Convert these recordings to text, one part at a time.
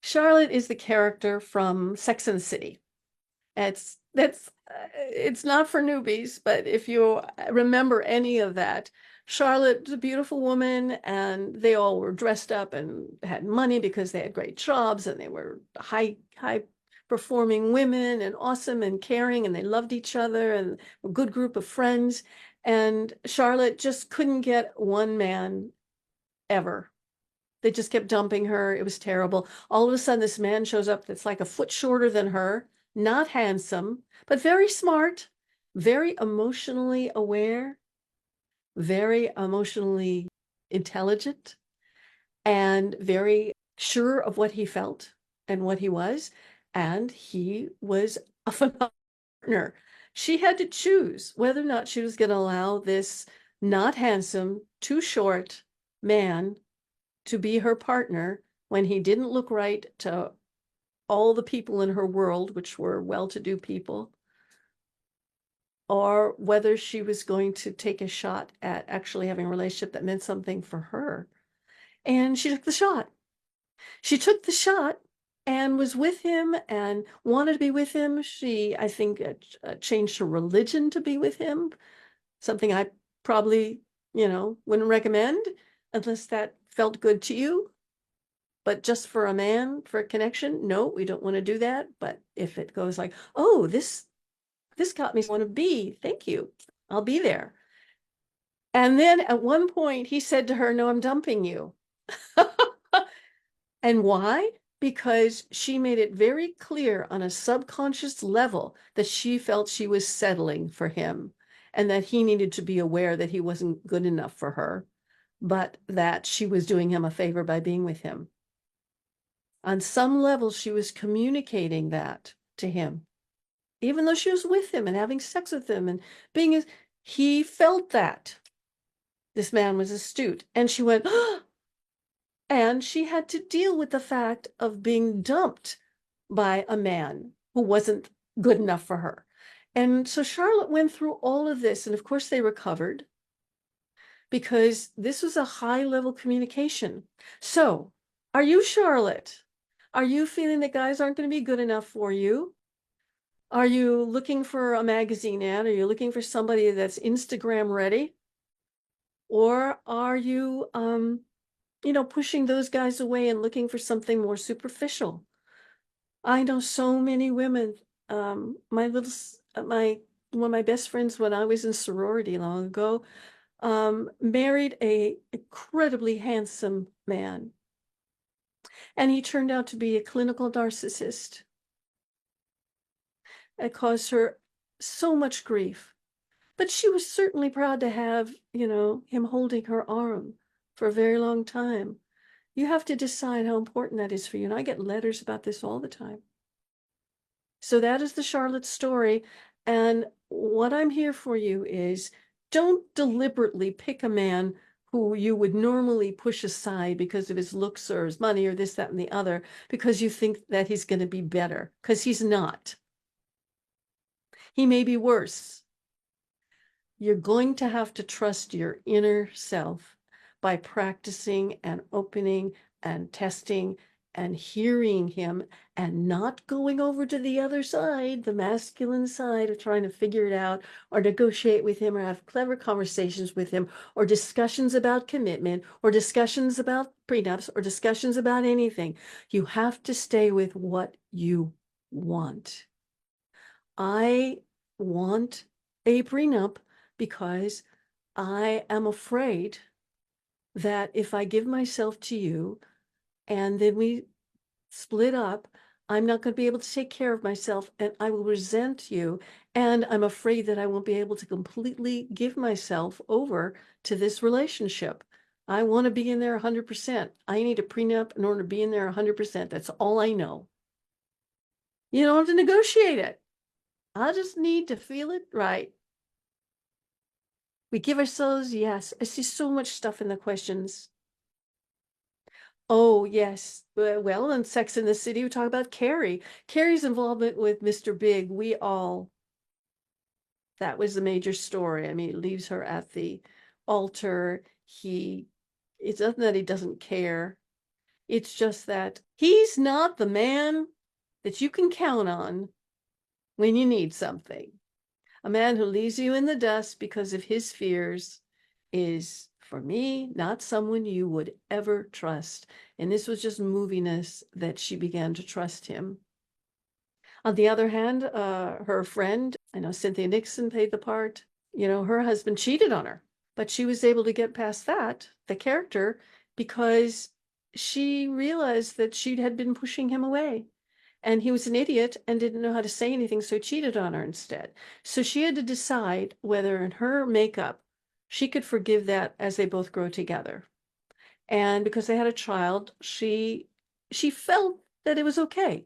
Charlotte is the character from Sex and the City. It's not for newbies, but if you remember any of that, Charlotte's a beautiful woman, and they all were dressed up and had money because they had great jobs, and they were high performing women and awesome and caring, and they loved each other and a good group of friends. And Charlotte just couldn't get one man ever. They just kept dumping her. It was terrible. All of a sudden, this man shows up that's like a foot shorter than her, not handsome, but very smart, very emotionally aware, very emotionally intelligent, and very sure of what he felt and what he was. And he was a phenomenal partner. She had to choose whether or not she was going to allow this not handsome, too short man to be her partner when he didn't look right to all the people in her world, which were well-to-do people, or whether she was going to take a shot at actually having a relationship that meant something for her. And she took the shot. She took the shot and was with him and wanted to be with him. She, I think, changed her religion to be with him, something I probably, wouldn't recommend unless that felt good to you. But just for a man, for a connection, no, we don't want to do that. But if it goes like, oh, this got me want to be, thank you, I'll be there. And then at one point he said to her, no, I'm dumping you. And why? Because she made it very clear on a subconscious level that she felt she was settling for him and that he needed to be aware that he wasn't good enough for her, but that she was doing him a favor by being with him. On some level, she was communicating that to him, even though she was with him and having sex with him and being his, he felt that this man was astute. And she went, oh, and she had to deal with the fact of being dumped by a man who wasn't good enough for her. And so Charlotte went through all of this. And of course, they recovered because this was a high level communication. So, are you Charlotte? Are you feeling that guys aren't going to be good enough for you? Are you looking for a magazine ad? Are you looking for somebody that's Instagram ready? Or are you, pushing those guys away and looking for something more superficial? I know so many women. One of my best friends when I was in sorority long ago, married a incredibly handsome man, and he turned out to be a clinical narcissist. It caused her so much grief. But she was certainly proud to have, him holding her arm for a very long time. You have to decide how important that is for you. And I get letters about this all the time. So that is the Charlotte story. And what I'm here for you is don't deliberately pick a man who you would normally push aside because of his looks or his money or this, that, and the other, because you think that he's going to be better, because he's not. He may be worse. You're going to have to trust your inner self by practicing and opening and testing and hearing him and not going over to the other side, the masculine side of trying to figure it out or negotiate with him or have clever conversations with him or discussions about commitment or discussions about prenups or discussions about anything. You have to stay with what you want. I want a prenup because I am afraid that if I give myself to you and then we split up, I'm not going to be able to take care of myself and I will resent you. And I'm afraid that I won't be able to completely give myself over to this relationship. I want to be in there 100%. I need a prenup in order to be in there 100%. That's all I know. You don't have to negotiate it. I just need to feel it right. We give ourselves, yes. I see so much stuff in the questions. Oh, yes. Well, in Sex and the City, we talk about Carrie. Carrie's involvement with Mr. Big, that was the major story. I mean, it leaves her at the altar. It's nothing that he doesn't care. It's just that he's not the man that you can count on when you need something. A man who leaves you in the dust because of his fears is, for me, not someone you would ever trust. And this was just moviness that she began to trust him. On the other hand, her friend, I know Cynthia Nixon played the part, her husband cheated on her, but she was able to get past that, the character, because she realized that she had been pushing him away. And he was an idiot and didn't know how to say anything, so he cheated on her instead. So she had to decide whether in her makeup she could forgive that as they both grow together. And because they had a child, she felt that it was okay.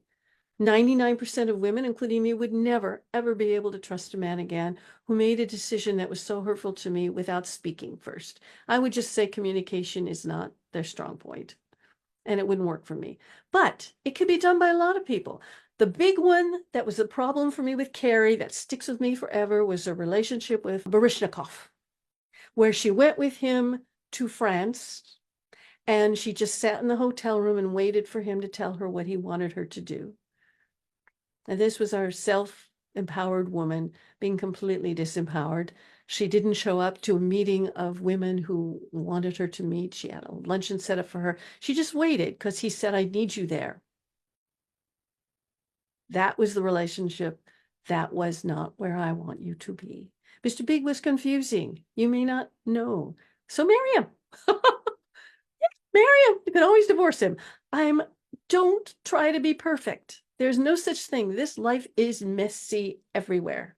99% of women, including me, would never, ever be able to trust a man again who made a decision that was so hurtful to me without speaking first. I would just say communication is not their strong point, and it wouldn't work for me. But it could be done by a lot of people. The big one that was the problem for me with Carrie that sticks with me forever was her relationship with Baryshnikov, where she went with him to France and she just sat in the hotel room and waited for him to tell her what he wanted her to do. And this was our self-empowered woman being completely disempowered. She didn't show up to a meeting of women who wanted her to meet. She had a luncheon set up for her. She just waited because he said, I need you there. That was the relationship. That was not where I want you to be. Mr. Big was confusing. You may not know. So marry him. Marry him. You can always divorce him. Don't try to be perfect. There's no such thing. This life is messy everywhere.